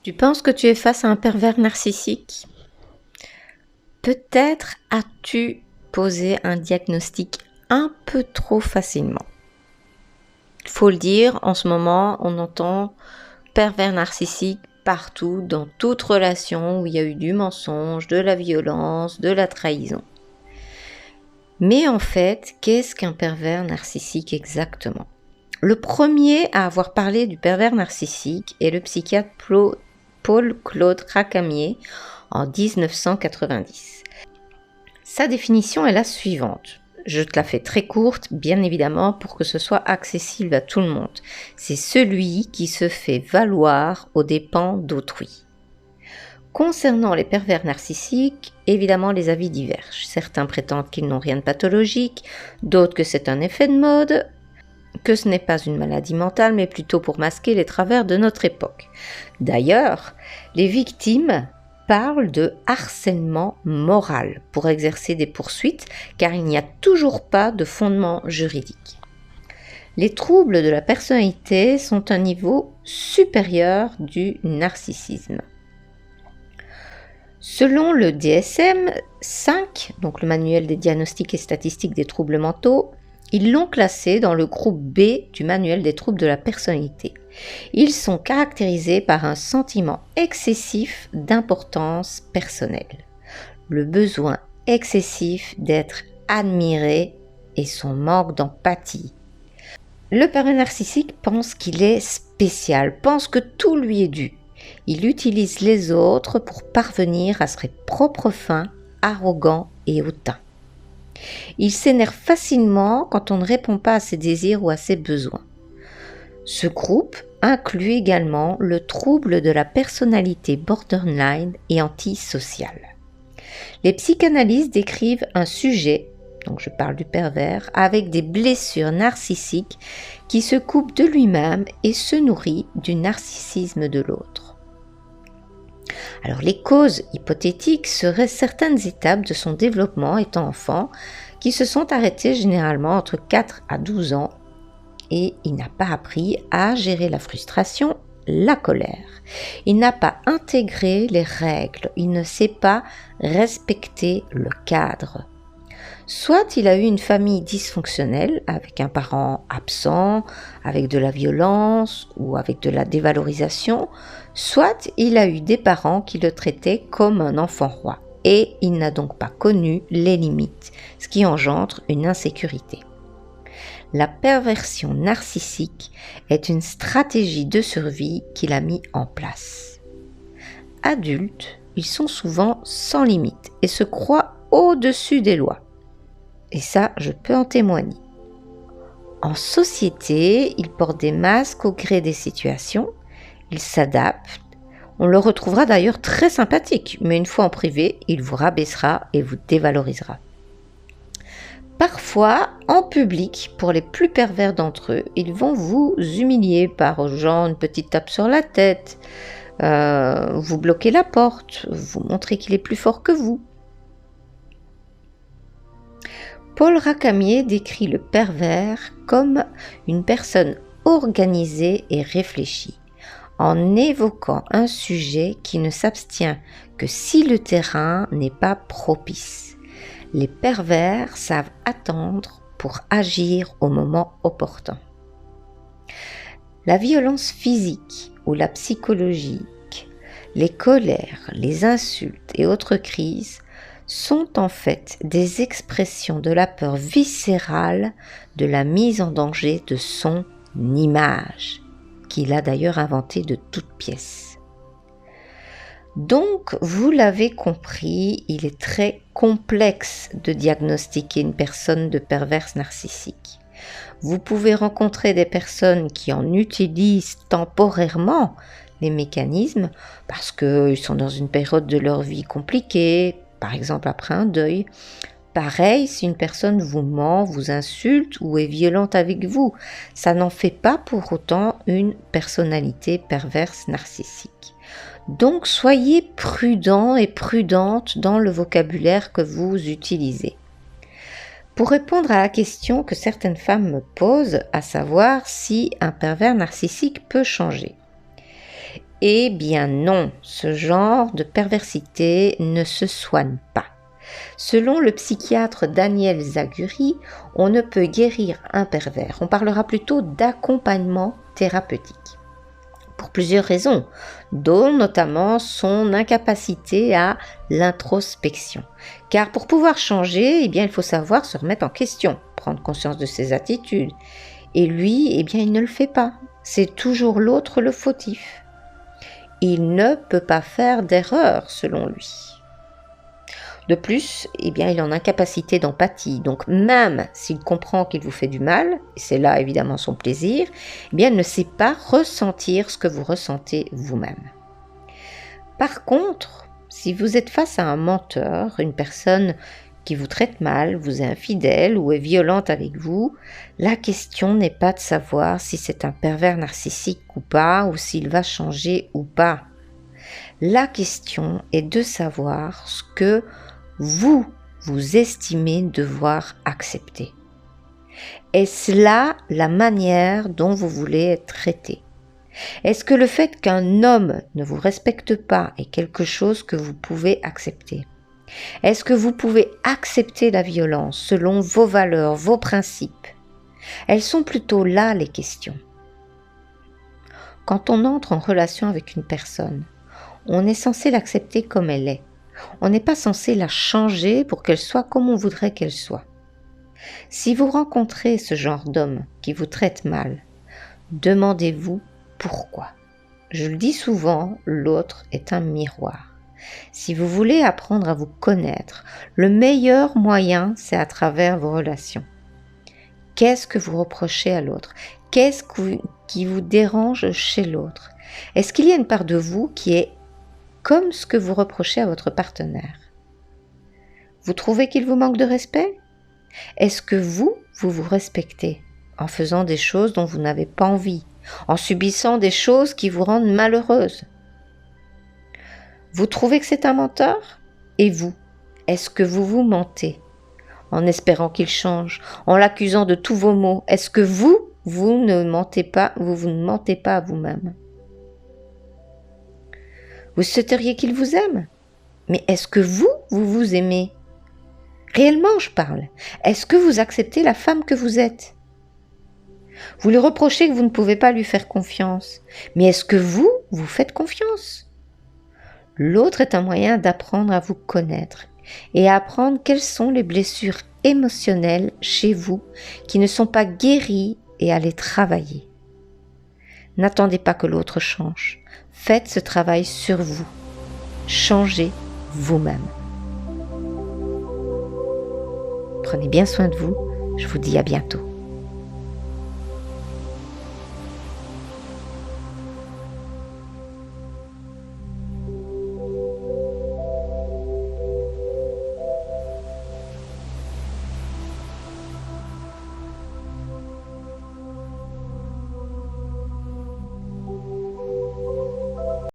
Tu penses que tu es face à un pervers narcissique? Peut-être as-tu posé un diagnostic un peu trop facilement. Faut le dire, en ce moment, on entend pervers narcissique partout, dans toute relation où il y a eu du mensonge, de la violence, de la trahison. Mais en fait, qu'est-ce qu'un pervers narcissique exactement? Le premier à avoir parlé du pervers narcissique est le psychiatre Paul-Claude Racamier en 1990. Sa définition est la suivante. Je te la fais très courte, bien évidemment, pour que ce soit accessible à tout le monde. C'est celui qui se fait valoir aux dépens d'autrui. Concernant les pervers narcissiques, évidemment les avis divergent. Certains prétendent qu'ils n'ont rien de pathologique, d'autres que c'est un effet de mode, que ce n'est pas une maladie mentale, mais plutôt pour masquer les travers de notre époque. D'ailleurs, les victimes parlent de harcèlement moral pour exercer des poursuites, car il n'y a toujours pas de fondement juridique. Les troubles de la personnalité sont un niveau supérieur du narcissisme. Selon le DSM-5, donc le manuel des diagnostics et statistiques des troubles mentaux, ils l'ont classé dans le groupe B du manuel des troubles de la personnalité. Ils sont caractérisés par un sentiment excessif d'importance personnelle, le besoin excessif d'être admiré et son manque d'empathie. Le pervers narcissique pense qu'il est spécial, pense que tout lui est dû. Il utilise les autres pour parvenir à ses propres fins, arrogant et hautain. Il s'énerve facilement quand on ne répond pas à ses désirs ou à ses besoins. Ce groupe inclut également le trouble de la personnalité borderline et antisociale. Les psychanalystes décrivent un sujet, donc je parle du pervers, avec des blessures narcissiques qui se coupe de lui-même et se nourrit du narcissisme de l'autre. Alors les causes hypothétiques seraient certaines étapes de son développement étant enfant qui se sont arrêtées généralement entre 4 à 12 ans et il n'a pas appris à gérer la frustration, la colère. Il n'a pas intégré les règles, il ne sait pas respecter le cadre. Soit il a eu une famille dysfonctionnelle avec un parent absent, avec de la violence ou avec de la dévalorisation, soit il a eu des parents qui le traitaient comme un enfant roi et il n'a donc pas connu les limites, ce qui engendre une insécurité. La perversion narcissique est une stratégie de survie qu'il a mis en place. Adultes, ils sont souvent sans limite et se croient au-dessus des lois. Et ça, je peux en témoigner. En société, il porte des masques au gré des situations, il s'adapte. On le retrouvera d'ailleurs très sympathique, mais une fois en privé, il vous rabaissera et vous dévalorisera. Parfois, en public, pour les plus pervers d'entre eux, ils vont vous humilier par genre une petite tape sur la tête, vous bloquer la porte, vous montrer qu'il est plus fort que vous. Paul Racamier décrit le pervers comme une personne organisée et réfléchie, en évoquant un sujet qui ne s'abstient que si le terrain n'est pas propice. Les pervers savent attendre pour agir au moment opportun. La violence physique ou la psychologique, les colères, les insultes et autres crises sont en fait des expressions de la peur viscérale de la mise en danger de son image, qu'il a d'ailleurs inventée de toutes pièces. Donc, vous l'avez compris, il est très complexe de diagnostiquer une personne de perverse narcissique. Vous pouvez rencontrer des personnes qui en utilisent temporairement les mécanismes parce qu'ils sont dans une période de leur vie compliquée, par exemple après un deuil. Pareil, si une personne vous ment, vous insulte ou est violente avec vous, ça n'en fait pas pour autant une personnalité perverse narcissique. Donc soyez prudent et prudente dans le vocabulaire que vous utilisez. Pour répondre à la question que certaines femmes me posent, à savoir si un pervers narcissique peut changer. Eh bien non, ce genre de perversité ne se soigne pas. Selon le psychiatre Daniel Zaguri, on ne peut guérir un pervers, on parlera plutôt d'accompagnement thérapeutique. Pour plusieurs raisons, dont notamment son incapacité à l'introspection. Car pour pouvoir changer, eh bien, il faut savoir se remettre en question, prendre conscience de ses attitudes. Et lui, eh bien, il ne le fait pas. C'est toujours l'autre le fautif. Il ne peut pas faire d'erreur, selon lui. De plus, eh bien, il est en incapacité d'empathie. Donc, même s'il comprend qu'il vous fait du mal, et c'est là évidemment son plaisir, eh bien, il ne sait pas ressentir ce que vous ressentez vous-même. Par contre, si vous êtes face à un menteur, une personne qui vous traite mal, vous est infidèle ou est violente avec vous, la question n'est pas de savoir si c'est un pervers narcissique ou pas, ou s'il va changer ou pas. La question est de savoir ce que vous estimez devoir accepter. Est-ce là la manière dont vous voulez être traité? Est-ce que le fait qu'un homme ne vous respecte pas est quelque chose que vous pouvez accepter? Est-ce que vous pouvez accepter la violence selon vos valeurs, vos principes? Elles sont plutôt là les questions. Quand on entre en relation avec une personne, on est censé l'accepter comme elle est. On n'est pas censé la changer pour qu'elle soit comme on voudrait qu'elle soit. Si vous rencontrez ce genre d'homme qui vous traite mal, demandez-vous pourquoi. Je le dis souvent, l'autre est un miroir. Si vous voulez apprendre à vous connaître, le meilleur moyen, c'est à travers vos relations. Qu'est-ce que vous reprochez à l'autre? Qu'est-ce qui vous dérange chez l'autre? Est-ce qu'il y a une part de vous qui est comme ce que vous reprochez à votre partenaire? Vous trouvez qu'il vous manque de respect? Est-ce que vous vous respectez en faisant des choses dont vous n'avez pas envie, en subissant des choses qui vous rendent malheureuse? Vous trouvez que c'est un menteur? Et vous, est-ce que vous vous mentez en espérant qu'il change, en l'accusant de tous vos maux? Est-ce que vous ne mentez pas, vous ne mentez pas à vous-même? Vous souhaiteriez qu'il vous aime? Mais est-ce que vous vous aimez? Réellement, je parle. Est-ce que vous acceptez la femme que vous êtes? Vous lui reprochez que vous ne pouvez pas lui faire confiance. Mais est-ce que vous faites confiance? L'autre est un moyen d'apprendre à vous connaître et à apprendre quelles sont les blessures émotionnelles chez vous qui ne sont pas guéries et à les travailler. N'attendez pas que l'autre change. Faites ce travail sur vous. Changez vous-même. Prenez bien soin de vous. Je vous dis à bientôt.